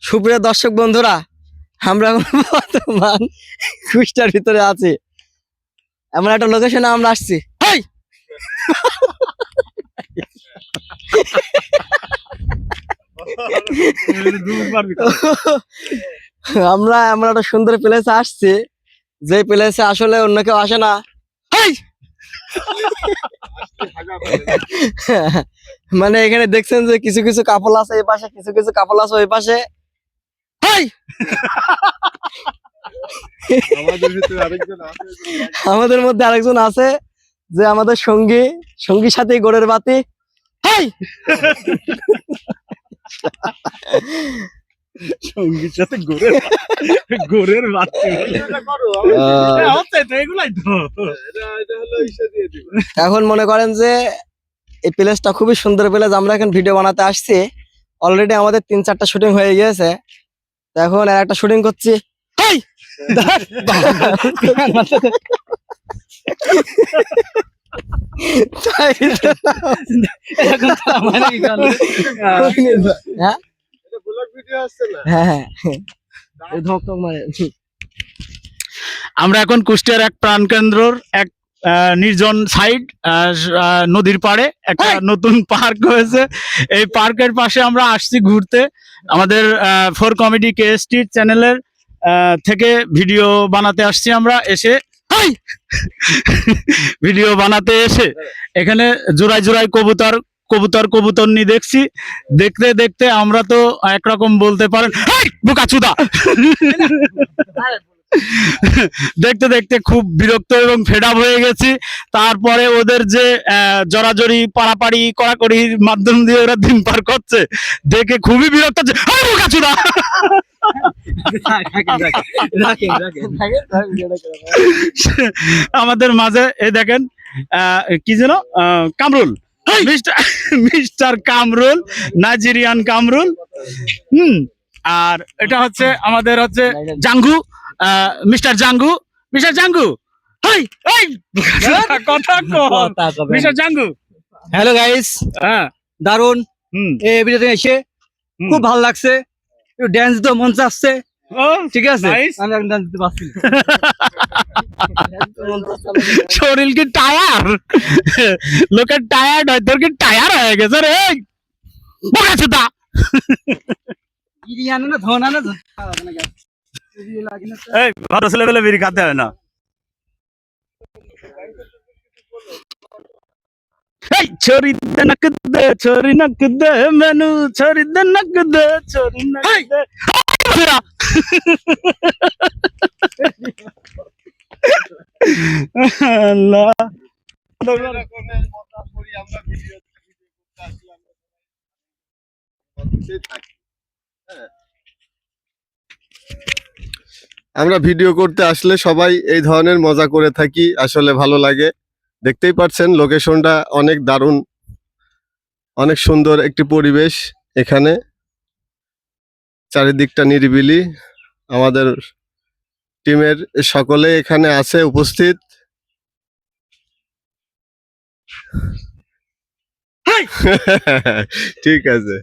সুপ্রিয় দর্শক বন্ধুরা, আমরা বর্তমান কুষ্টার ভিতরে আছি। এমন একটা লোকেশনে আমরা আসছি। আমরা এমন একটা সুন্দর প্লেসে আসছি, যে প্লেসে আসলে অন্য কেউ আসে না। মানে এখানে দেখছেন যে কিছু কিছু কাপল আছে এই পাশে, কিছু কিছু কাপল আছে ওই পাশে। আমাদের মধ্যে আরেকজন আছে যে আমাদের সঙ্গী সাথে গোড়ের বাতি। সঙ্গীর সাথে গোরের বাচ্চা এখন মনে করেন যে এই প্লেসটা খুবই সুন্দর প্লেস। আমরা এখন ভিডিও বানাতে আসছি, অলরেডি আমাদের 3-4টা শুটিং হয়ে গিয়েছে। এখন আর একটা শুটিং করছি। আমরা এখন কুষ্টিয়ার এক প্রাণকেন্দ্রর এক নির্জন সাইড নদীর পাড়ে একটা নতুন পার্ক হয়েছে। এই পার্কের পাশে আমরা আসছি ঘুরতে। আমাদের ফোর কমেডি কেএসটি চ্যানেলের থেকে ভিডিও বানাতে আসছি। আমরা এসে ভিডিও বানাতে এসে এখানে জোড়ায় জোড়ায় কবুতর নিয়ে দেখছি। দেখতে দেখতে আমরা তো একরকম বলতে পারেন বোকাচুদা। দেখতে দেখতে খুব বিরক্ত এবং ফেড আপ হয়ে গেছি। তারপরে ওদের যে জড়াজড়ি পাড়াপাড়ি কড়াকড়ির মাধ্যম দিয়ে ওরা দিন পার করছে দেখে খুবই বিরক্ত হচ্ছে। বোকাচুদা আমাদের মাঝে এই দেখেন কি যেন কামরুল, মিস্টার কামরুল, নাইজেরিয়ান কামরুল। আর এটা হচ্ছে আমাদের হচ্ছে জাঙ্গু, মিস্টার জাঙ্গু। কথা মিস্টার জাঙ্গু। হ্যালো গাইস, হ্যাঁ দারুন এই ভিডিওতে এসে খুব ভালো লাগছে। একটু ড্যান্স দিতে মন চাচ্ছে। ঠিক আছে, আমি এখন ড্যান্স দিতে পারছি না। শরীর কি টায়ার? লোকের টায়ার্ড হয়, তোর কি টায়ার হয়ে গেছে রে? বোকাচোদা এই ভালো ছেলে পেলে বিড়ি খাতে হয় না। এই ছড়ি দে নাক দে, ছড়ি নাক দে মেনু, ছড়ি দে নাক দে, ছড়ি নাক দে। আল্লাহ আমরা ভিডিও করতে আসলে সবাই এই ধরনের মজা করে থাকি, আসলে ভালো লাগে। দেখতেই পাচ্ছেন লোকেশনটা অনেক দারুণ, অনেক সুন্দর একটি পরিবেশ। এখানে চারিদিকটা নিরিবিলি। আমাদের টিমের সকলে এখানে আছে উপস্থিত। ঠিক আছে।